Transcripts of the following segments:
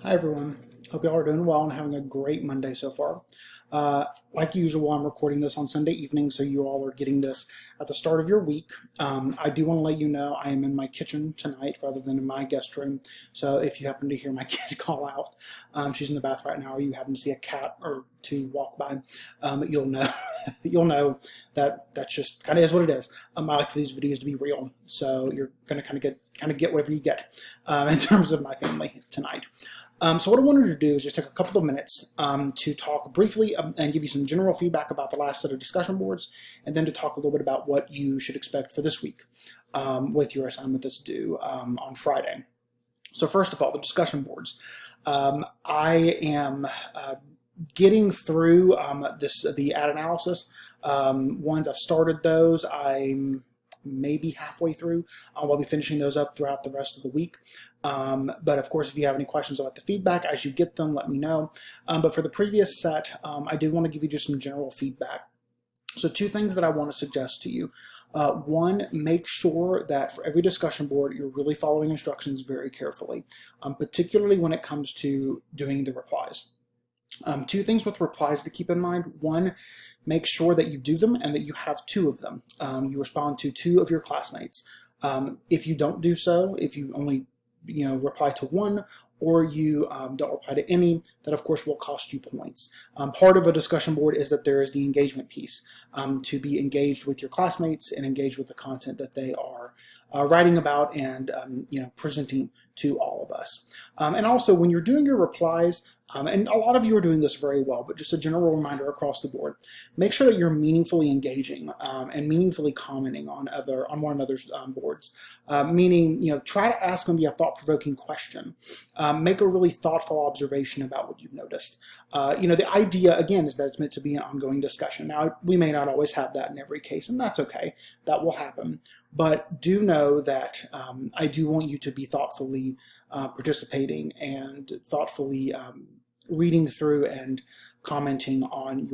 Hi everyone. Hope y'all are doing well and having a great Monday so far. Like usual, I'm recording this on Sunday evening, so you all are getting this at the start of your week. I do want to let you know I am in my kitchen tonight rather than in my guest room. So if you happen to hear my kid call out, she's in the bath right now, or you happen to see a cat or two walk by, you'll know you'll know that that's just kind of is what it is. I like for these videos to be real, so you're going to kind of get whatever you get in terms of my family tonight. So what I wanted to do is just take a couple of minutes to talk briefly and give you some general feedback about the last set of discussion boards, and then to talk a little bit about what you should expect for this week with your assignment that's due on Friday. So first of all, the discussion boards. I am getting through the ad analysis. Once I've started those, I'm maybe halfway through. I'll be finishing those up throughout the rest of the week. But of course, if you have any questions about the feedback as you get them, let me know. But for the previous set, I did want to give you just some general feedback. So two things that I want to suggest to you. One, make sure that for every discussion board, you're really following instructions very carefully, particularly when it comes to doing the replies. Two things with replies to keep in mind. One, make sure that you do them and that you have two of them. You respond to two of your classmates. If you don't do so, if you only reply to one, or you don't reply to any, that of course will cost you points. Part of a discussion board is that there is the engagement piece, to be engaged with your classmates and engaged with the content that they are writing about and presenting to all of us. And also, when you're doing your replies, and a lot of you are doing this very well, but just a general reminder across the board, make sure that you're meaningfully engaging and meaningfully commenting on one another's boards. Meaning, try to ask maybe a thought-provoking question. Make a really thoughtful observation about what you've noticed. The idea, again, is that it's meant to be an ongoing discussion. Now, we may not always have that in every case, and that's okay. That will happen. But do know that I do want you to be thoughtfully participating and thoughtfully reading through and commenting on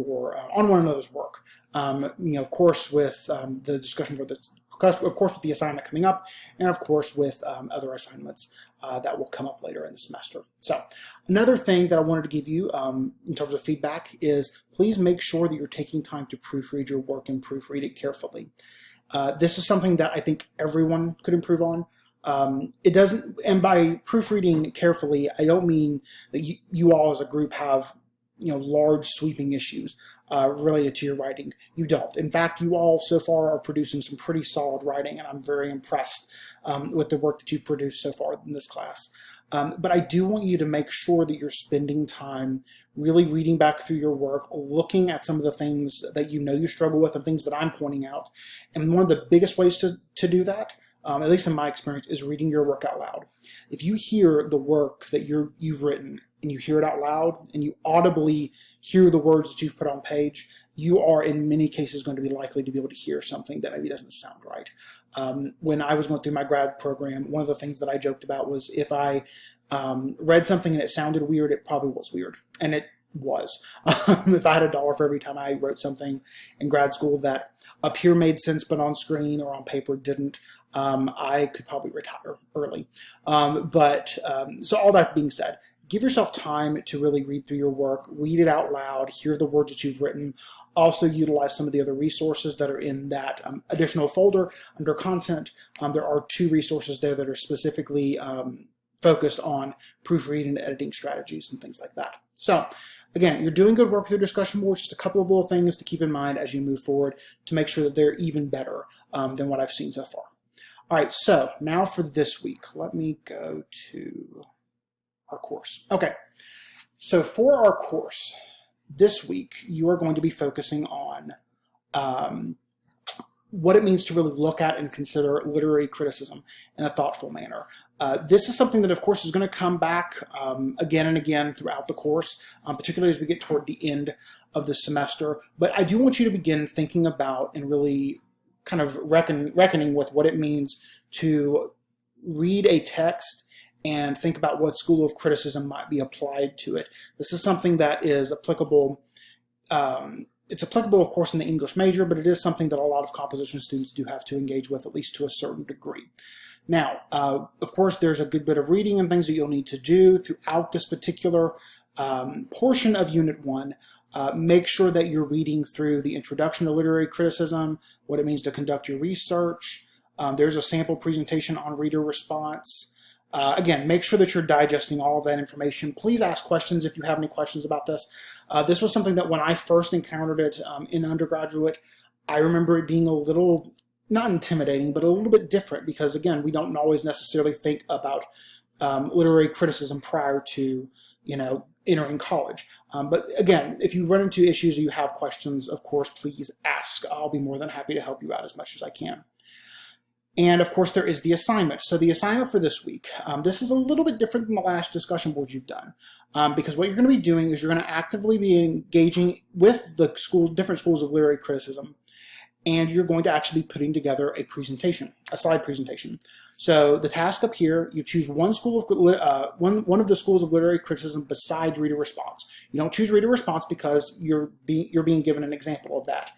on one another's work. Of course, with the discussion for this, of course, with the assignment coming up, and of course with other assignments that will come up later in the semester. So, another thing that I wanted to give you in terms of feedback is please make sure that you're taking time to proofread your work and proofread it carefully. This is something that I think everyone could improve on. It doesn't, and by proofreading carefully, I don't mean that you all as a group have, large sweeping issues related to your writing. You don't. In fact, you all so far are producing some pretty solid writing, and I'm very impressed with the work that you've produced so far in this class. But I do want you to make sure that you're spending time really reading back through your work, looking at some of the things that you struggle with and things that I'm pointing out. And one of the biggest ways to do that, at least in my experience, is reading your work out loud. If you hear the work that you've written and you hear it out loud and you audibly hear the words that you've put on page, you are in many cases going to be likely to be able to hear something that maybe doesn't sound right. When I was going through my grad program, one of the things that I joked about was if I read something and it sounded weird, it probably was weird. And it was. If I had $1 for every time I wrote something in grad school that up here made sense but on screen or on paper didn't, I could probably retire early. So all that being said, give yourself time to really read through your work, read it out loud, hear the words that you've written. Also utilize some of the other resources that are in that additional folder under content. There are 2 resources there that are specifically focused on proofreading and editing strategies and things like that. So again, you're doing good work with your discussion boards. Just a couple of little things to keep in mind as you move forward to make sure that they're even better than what I've seen so far. All right, so now for this week, let me go to our course. Okay, so for our course this week, you are going to be focusing on what it means to really look at and consider literary criticism in a thoughtful manner. This is something that, of course, is going to come back again and again throughout the course, particularly as we get toward the end of the semester. But I do want you to begin thinking about and really kind of reckoning with what it means to read a text and think about what school of criticism might be applied to it. This is something that is applicable. It's applicable, of course, in the English major, but it is something that a lot of composition students do have to engage with, at least to a certain degree. Now, of course, there's a good bit of reading and things that you'll need to do throughout this particular portion of Unit 1. Make sure that you're reading through the Introduction to Literary Criticism, what it means to conduct your research. There's a sample presentation on reader response. Again, make sure that you're digesting all of that information. Please ask questions if you have any questions about this. This was something that when I first encountered it in undergraduate, I remember it being a little, not intimidating, but a little bit different because, again, we don't always necessarily think about literary criticism prior to, entering college. But again, if you run into issues or you have questions, of course, please ask. I'll be more than happy to help you out as much as I can. And of course, there is the assignment. So the assignment for this week, this is a little bit different than the last discussion board you've done, because what you're going to be doing is you're going to actively be engaging with the different schools of literary criticism, and you're going to actually be putting together a presentation, a slide presentation. So the task up here, you choose one school of one of the schools of literary criticism besides reader response. You don't choose reader response because you're being given an example of that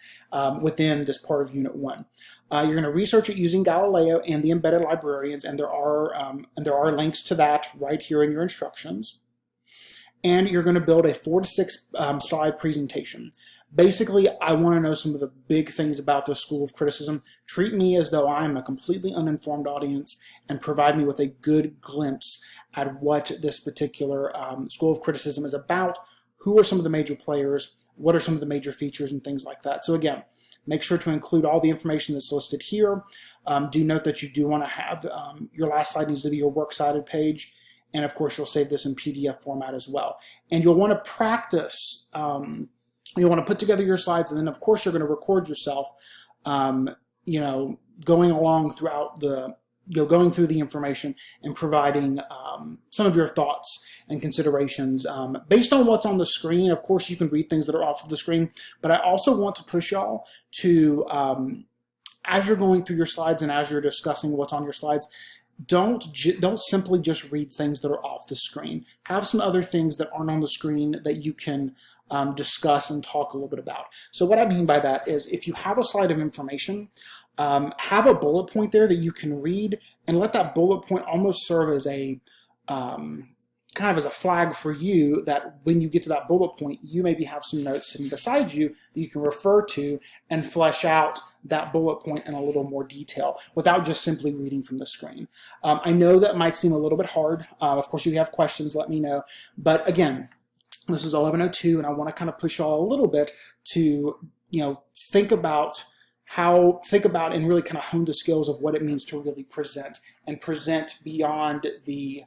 within this part of Unit 1. You're going to research it using Galileo and the embedded librarians, and there are links to that right here in your instructions. And you're going to build a 4 to 6 slide presentation. Basically, I want to know some of the big things about the School of Criticism. Treat me as though I'm a completely uninformed audience and provide me with a good glimpse at what this particular School of Criticism is about. Who are some of the major players? What are some of the major features and things like that? So again, make sure to include all the information that's listed here. Do note that you do want to have your last slide needs to be your works cited page. And of course, you'll save this in PDF format as well. And you'll want to practice. You'll want to put together your slides, and then of course you're going to record yourself, going along throughout going through the information and providing some of your thoughts and considerations based on what's on the screen. Of course, you can read things that are off of the screen, but I also want to push y'all to, as you're going through your slides and as you're discussing what's on your slides, don't simply just read things that are off the screen. Have some other things that aren't on the screen that you can discuss and talk a little bit about. So what I mean by that is if you have a slide of information, have a bullet point there that you can read and let that bullet point almost serve as a kind of as a flag for you that when you get to that bullet point, you maybe have some notes sitting beside you that you can refer to and flesh out that bullet point in a little more detail without just simply reading from the screen. I know that might seem a little bit hard. Of course, if you have questions, let me know. But again, this is 11:02, and I want to kind of push y'all a little bit to, think about and really kind of hone the skills of what it means to really present and present beyond the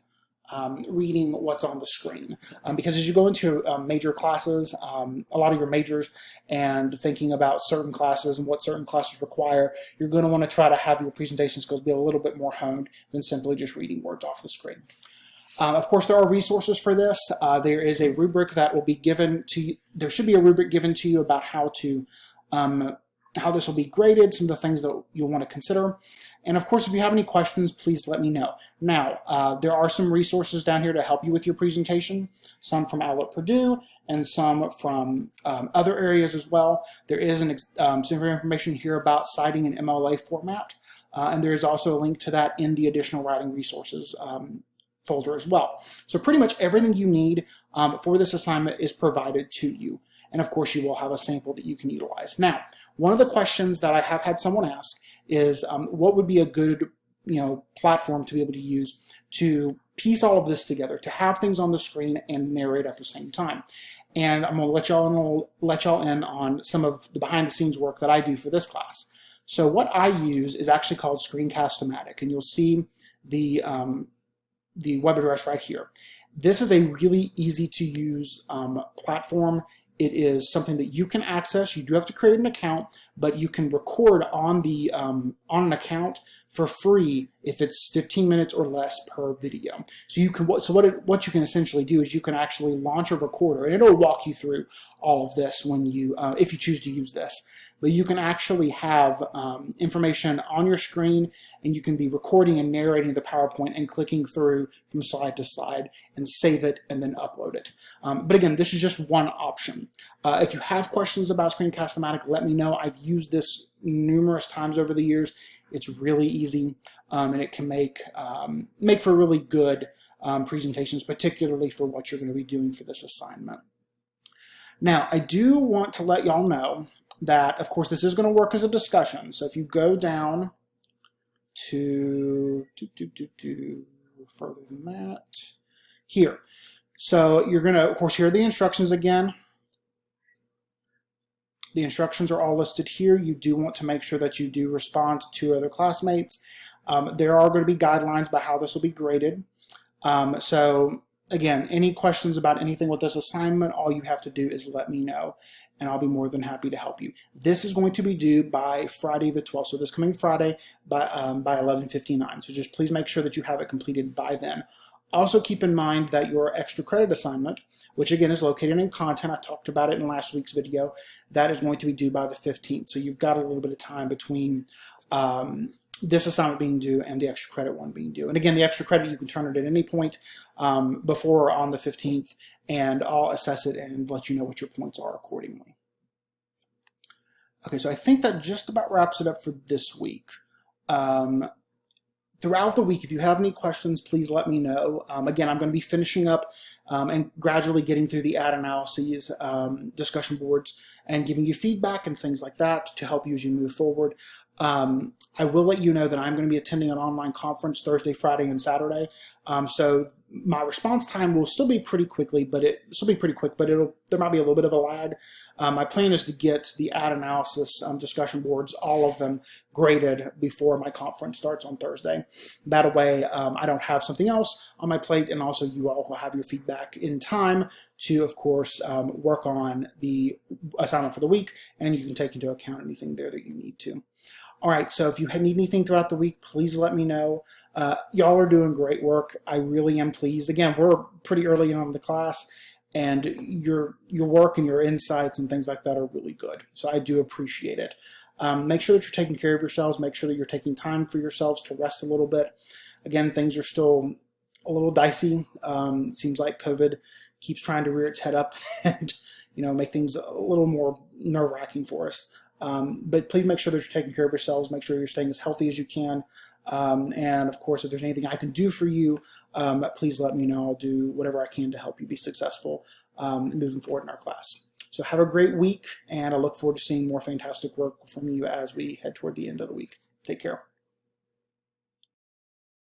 reading what's on the screen. Because as you go into major classes, a lot of your majors, and thinking about certain classes and what certain classes require, you're going to want to try to have your presentation skills be a little bit more honed than simply just reading words off the screen. Of course, there are resources for this. There is a rubric that will be given to you. There should be a rubric given to you about how this will be graded, some of the things that you'll want to consider. And of course, if you have any questions, please let me know. Now, there are some resources down here to help you with your presentation, some from OWL at Purdue and some from other areas as well. There is some information here about citing in MLA format, and there is also a link to that in the additional writing resources folder as well. So pretty much everything you need for this assignment is provided to you. And of course, you will have a sample that you can utilize. Now, one of the questions that I have had someone ask is what would be a good platform to be able to use to piece all of this together, to have things on the screen and narrate at the same time. And I'm going to let y'all in on some of the behind the scenes work that I do for this class. So what I use is actually called Screencast-O-Matic, and you'll see the web address right here. This is a really easy to use platform. It is something that you can access. You do have to create an account, but you can record on the on an account for free if it's 15 minutes or less per video. So you can what you can essentially do is you can actually launch a recorder, and it'll walk you through all of this when you if you choose to use this. But you can actually have information on your screen, and you can be recording and narrating the PowerPoint and clicking through from slide to slide and save it and then upload it. But again, this is just one option. If you have questions about Screencast-O-Matic, let me know. I've used this numerous times over the years. It's really easy, and it can make for really good presentations, particularly for what you're going to be doing for this assignment. Now, I do want to let y'all know that, of course, this is going to work as a discussion. So if you go down to further than that, here. So you're going to, of course, hear the instructions again. The instructions are all listed here. You do want to make sure that you do respond to other classmates. There are going to be guidelines about how this will be graded. So again, any questions about anything with this assignment, all you have to do is let me know, and I'll be more than happy to help you. This is going to be due by Friday the 12th, so this coming Friday by 11:59. So just please make sure that you have it completed by then. Also keep in mind that your extra credit assignment, which again is located in content, I talked about it in last week's video, that is going to be due by the 15th. So you've got a little bit of time between this assignment being due and the extra credit one being due. And again, the extra credit, you can turn it at any point before or on the 15th, and I'll assess it and let you know what your points are accordingly. Okay, so I think that just about wraps it up for this week. Throughout the week, if you have any questions, please let me know. Again, I'm going to be finishing up and gradually getting through the ad analyses, discussion boards, and giving you feedback and things like that to help you as you move forward. I will let you know that I'm going to be attending an online conference Thursday, Friday, and Saturday. So my response time will still be pretty quickly, but there might be a little bit of a lag. My plan is to get the ad analysis discussion boards, all of them, graded before my conference starts on Thursday. That way, I don't have something else on my plate, and also you all will have your feedback in time to, of course, work on the assignment for the week, and you can take into account anything there that you need to. All right, so if you need anything throughout the week, please let me know. Y'all are doing great work. I really am pleased. Again, we're pretty early on in the class, and your work and your insights and things like that are really good. So I do appreciate it. Make sure that you're taking care of yourselves. Make sure that you're taking time for yourselves to rest a little bit. Again, things are still a little dicey. It seems like COVID keeps trying to rear its head up and make things a little more nerve-wracking for us. But please make sure that you're taking care of yourselves. Make sure you're staying as healthy as you can. And of course, if there's anything I can do for you, please let me know. I'll do whatever I can to help you be successful moving forward in our class. So have a great week, and I look forward to seeing more fantastic work from you as we head toward the end of the week. Take care.